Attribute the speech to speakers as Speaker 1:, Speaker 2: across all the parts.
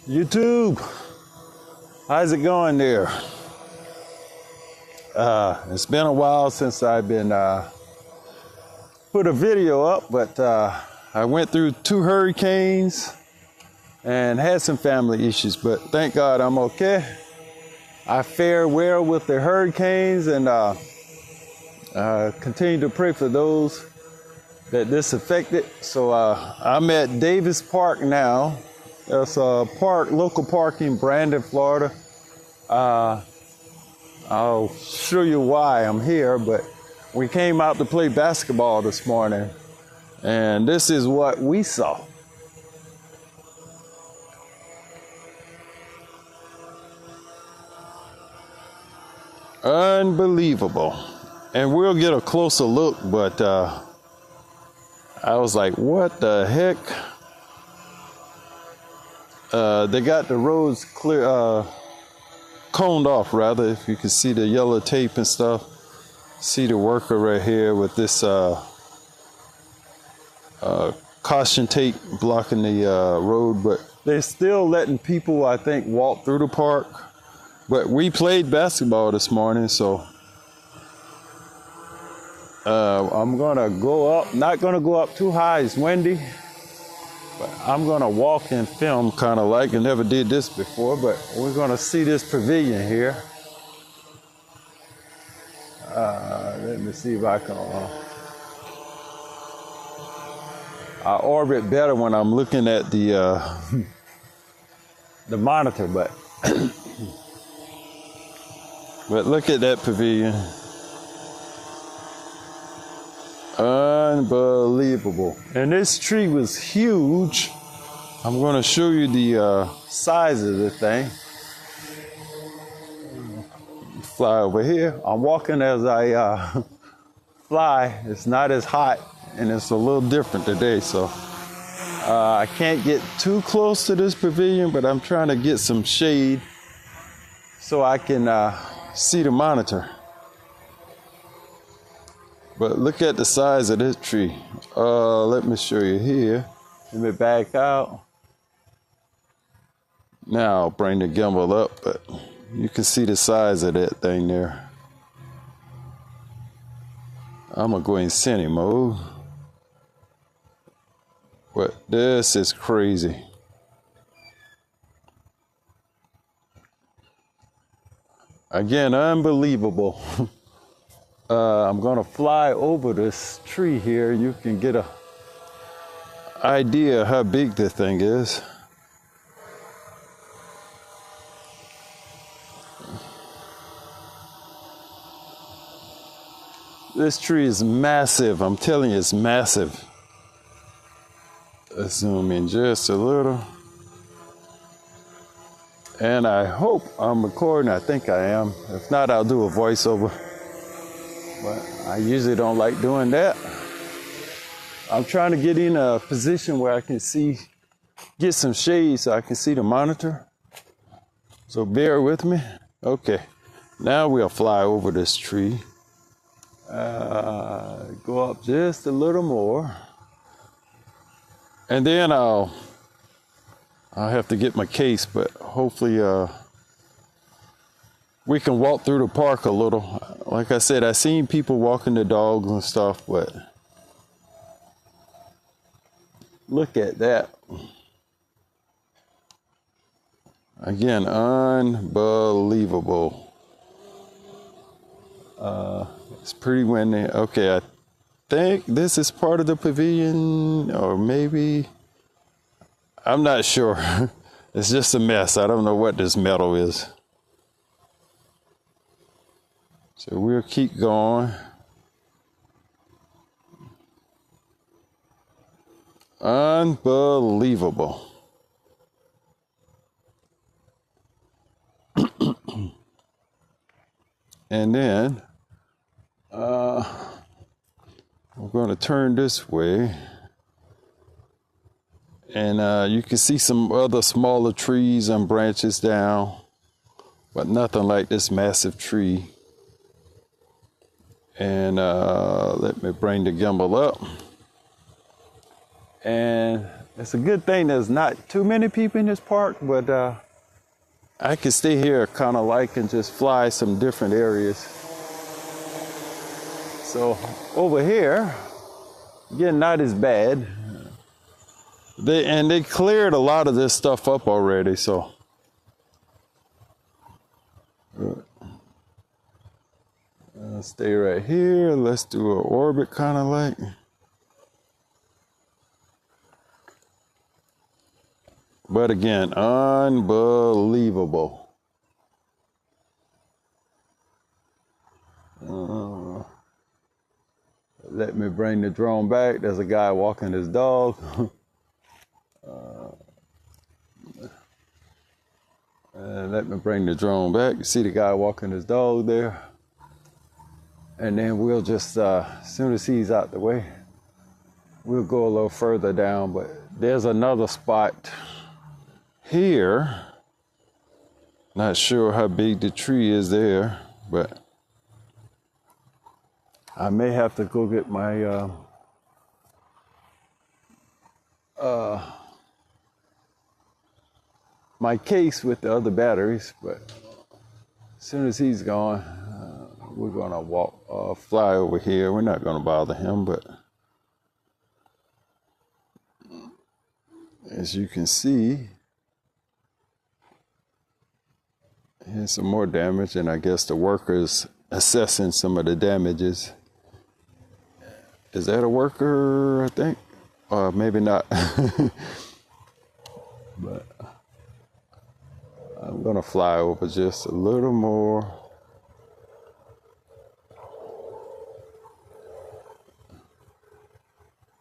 Speaker 1: YouTube, how's it going there? It's been a while since I've been put a video up, but I went through 2 hurricanes and had some family issues, but thank God I'm okay. I fared well with the hurricanes, and continue to pray for those that this affected. So I'm at Davis Park now. There's a park, local park in Brandon, Florida. I'll show you why I'm here, but we came out to play basketball this morning, and this is what we saw. Unbelievable. And we'll get a closer look, but I was like, what the heck? They got the roads clear, coned off rather, if you can see the yellow tape and stuff. See the worker right here with this caution tape blocking the road, but they're still letting people, I think, walk through the park. But we played basketball this morning, so I'm gonna go up, not gonna go up too high, it's windy. But I'm gonna walk and film, kind of like I never did this before, but we're gonna see this pavilion here. Let me see if I can, I orbit better when I'm looking at the monitor, but but look at that pavilion. Unbelievable. And this tree was huge. I'm going to show you the size of the thing. Fly over here. I'm walking as I fly. It's not as hot, and it's a little different today, so I can't get too close to this pavilion, but I'm trying to get some shade so I can see the monitor. But look at the size of this tree. Let me show you here. Let me back out. Now I'll bring the gimbal up, but you can see the size of that thing there. I'm gonna go in cine mode. But this is crazy. Again, unbelievable. I'm gonna fly over this tree here. You can get an idea how big the thing is. This tree is massive. I'm telling you, it's massive. Let's zoom in just a little. And I hope I'm recording. I think I am. If not, I'll do a voiceover. But I usually don't like doing that. I'm trying to get in a position where I can get some shade so I can see the monitor. So bear with me. Okay, now we'll fly over this tree. Go up just a little more. And then I'll have to get my case, but hopefully we can walk through the park a little. Like I said, I've seen people walking the dogs and stuff, but look at that. Again, unbelievable. It's pretty windy. Okay, I think this is part of the pavilion, or maybe, I'm not sure. It's just a mess. I don't know what this metal is. So we'll keep going. Unbelievable. And then we're going to turn this way. And you can see some other smaller trees and branches down, but nothing like this massive tree. And let me bring the gimbal up. And It's a good thing there's not too many people in this park, but I can stay here kind of like and just fly some different areas. So over here, again, not as bad. They cleared a lot of this stuff up already, so. Stay right here. Let's do an orbit kind of like. But again, unbelievable. Let me bring the drone back. There's a guy walking his dog. Let me bring the drone back. You see the guy walking his dog there. And then we'll just, as soon as he's out the way, we'll go a little further down. But there's another spot here. Not sure how big the tree is there, but I may have to go get my my case with the other batteries. But as soon as he's gone, we're gonna fly over here. We're not gonna bother him, but as you can see, here's some more damage, and I guess the worker's assessing some of the damages. Is that a worker, I think? Or maybe not. But I'm gonna fly over just a little more.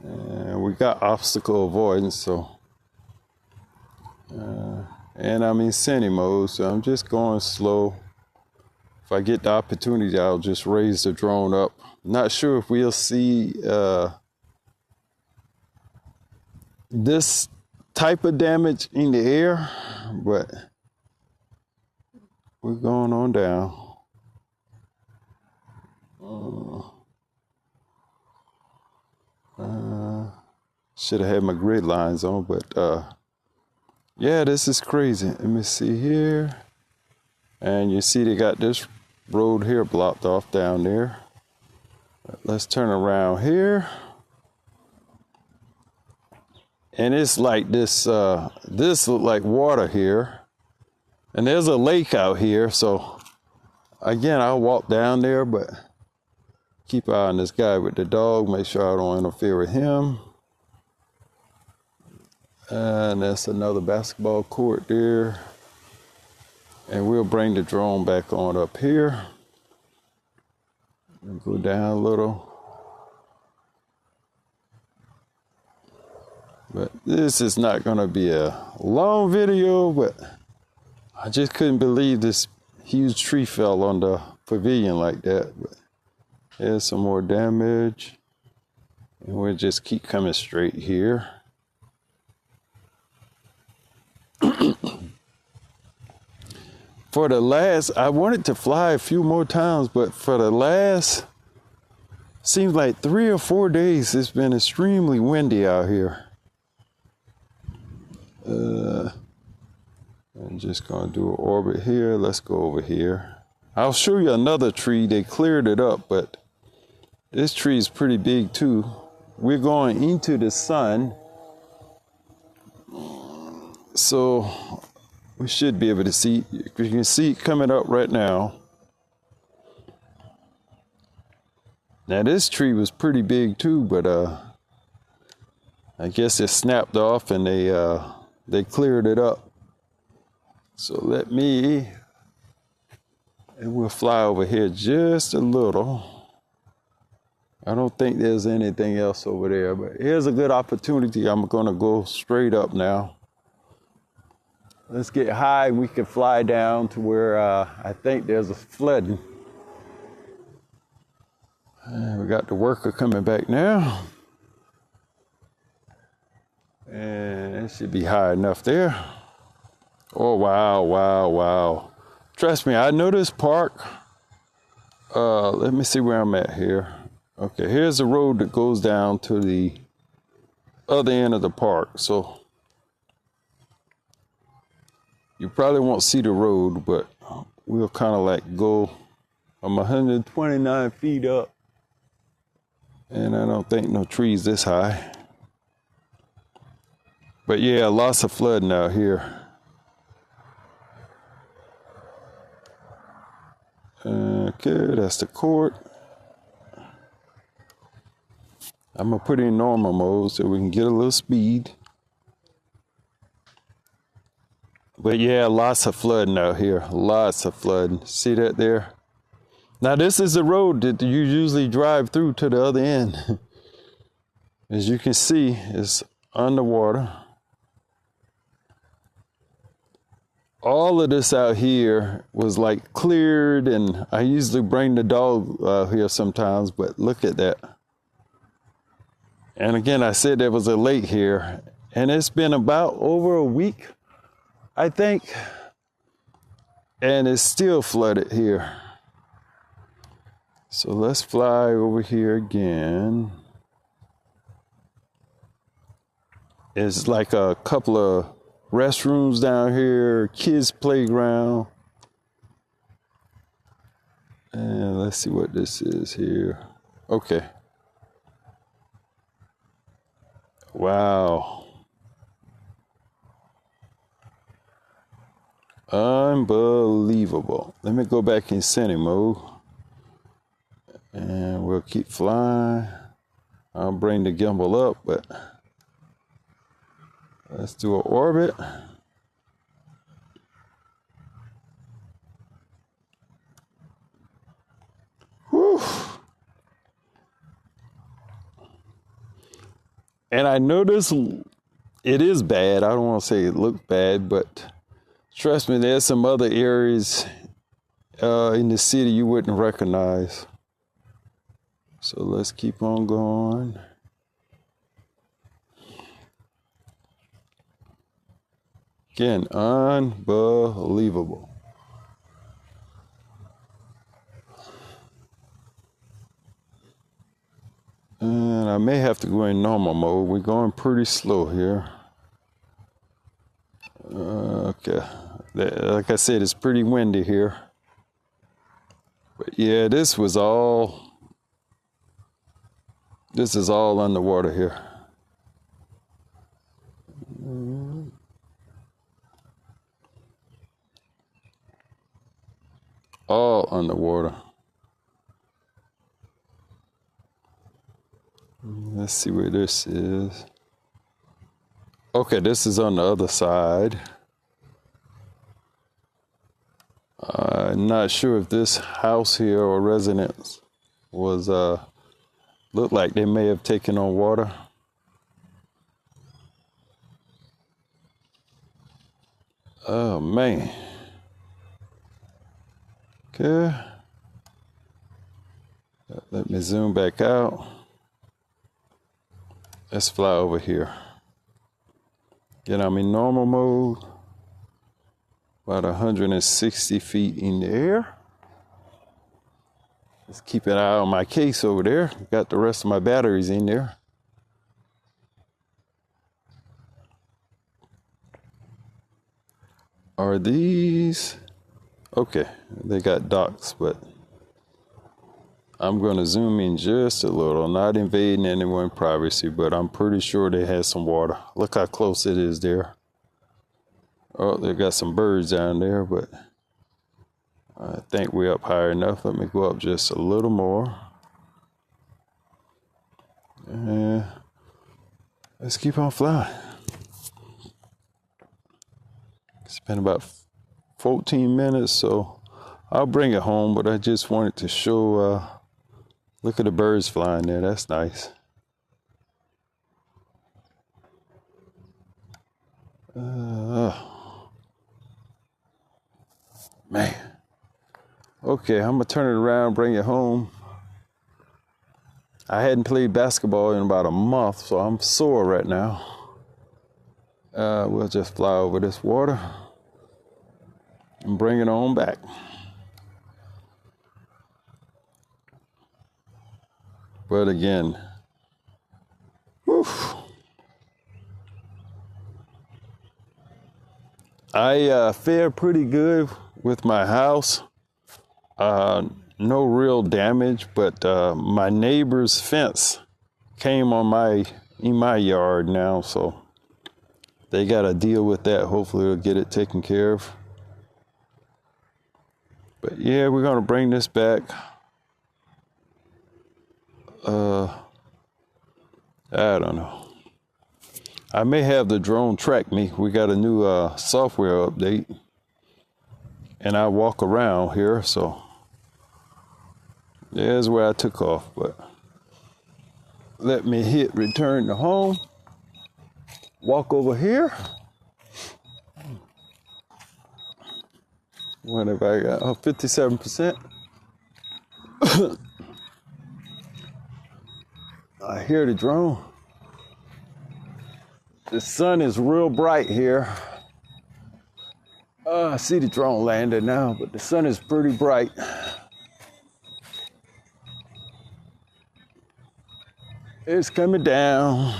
Speaker 1: And we got obstacle avoidance, so. And I'm in cine mode, so I'm just going slow. If I get the opportunity, I'll just raise the drone up. Not sure if we'll see this type of damage in the air, but we're going on down. Should have had my grid lines on, but yeah, this is crazy. Let me see here. And you see they got this road here blocked off down there. Let's turn around here. And it's like this, this look like water here. And there's a lake out here. So again, I'll walk down there, but keep an eye on this guy with the dog. Make sure I don't interfere with him. And that's another basketball court there. And we'll bring the drone back on up here. And go down a little. But this is not going to be a long video, but I just couldn't believe this huge tree fell on the pavilion like that. But here's some more damage. And we'll just keep coming straight here. For the last, I wanted to fly a few more times, but for the last, seems like 3 or 4 days, it's been extremely windy out here. I'm just gonna do an orbit here. Let's go over here. I'll show you another tree. They cleared it up, but this tree is pretty big too. We're going into the sun. So we should be able to see, you can see it coming up right now. Now this tree was pretty big too, but I guess it snapped off and they cleared it up. So and we'll fly over here just a little. I don't think there's anything else over there, but here's a good opportunity. I'm gonna go straight up now. Let's get high and we can fly down to where I think there's a flooding. And we got the worker coming back now. And it should be high enough there. Oh, wow, wow, wow. Trust me, I know this park. Let me see where I'm at here. Okay, here's the road that goes down to the other end of the park. So you probably won't see the road, but we'll kind of like go. I'm 129 feet up, and I don't think no trees this high. But yeah, lots of flooding out here. Okay, that's the court. I'm gonna put it in normal mode so we can get a little speed. But yeah, lots of flooding out here. Lots of flooding. See that there? Now this is the road that you usually drive through to the other end. As you can see, it's underwater. All of this out here was like cleared, and I usually bring the dog here sometimes, but look at that. And again, I said there was a lake here, and it's been about over a week, I think, and it's still flooded here. So let's fly over here again. It's like a couple of restrooms down here, kids' playground. And let's see what this is here. Okay. Wow. Unbelievable. Let me go back in center mode. And we'll keep flying. I'll bring the gimbal up, but let's do an orbit. Whew. And I notice it is bad. I don't want to say it looks bad, but trust me, there's some other areas in the city you wouldn't recognize. So let's keep on going. Again, unbelievable. And I may have to go in normal mode. We're going pretty slow here. Okay. Like I said, it's pretty windy here. But yeah, this is all underwater here. All underwater. Let's see where this is. Okay, this is on the other side. I'm not sure if this house here or residence was, looked like they may have taken on water. Oh, man. Okay. Let me zoom back out. Let's fly over here. Again, I'm in normal mode. About 160 feet in the air. Let's keep an eye on my case over there. Got the rest of my batteries in there. Are these? Okay, they got docks, but I'm going to zoom in just a little, not invading anyone's privacy, but I'm pretty sure they had some water. Look how close it is there. Oh, they got some birds down there, but I think we're up high enough. Let me go up just a little more. And let's keep on flying. It's been about 14 minutes, so I'll bring it home, but I just wanted to show, look at the birds flying there. That's nice. Man. Okay, I'm gonna turn it around, bring it home. I hadn't played basketball in about a month, so I'm sore right now. We'll just fly over this water and bring it on back. But again, whew, I fared pretty good with my house. No real damage, but my neighbor's fence came on in my yard now, so they got to deal with that. Hopefully they'll get it taken care of. But yeah, we're gonna bring this back. I don't know. I may have the drone track me. We got a new software update, and I walk around here, so there's where I took off. But let me hit return to home. Walk over here. What have I got? Oh, 57%. I hear the drone. The sun is real bright here. I see the drone landing now, but the sun is pretty bright. It's coming down.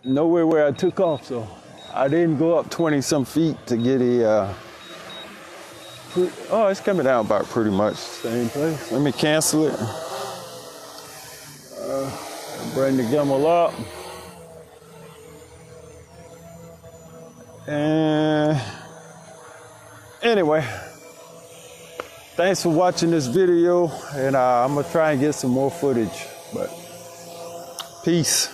Speaker 1: Nowhere where I took off, so I didn't go up 20 some feet to get a, oh, it's coming down about pretty much same place. Let me cancel it. Bring the gimbal up. And anyway, thanks for watching this video, and I'm gonna try and get some more footage, but peace.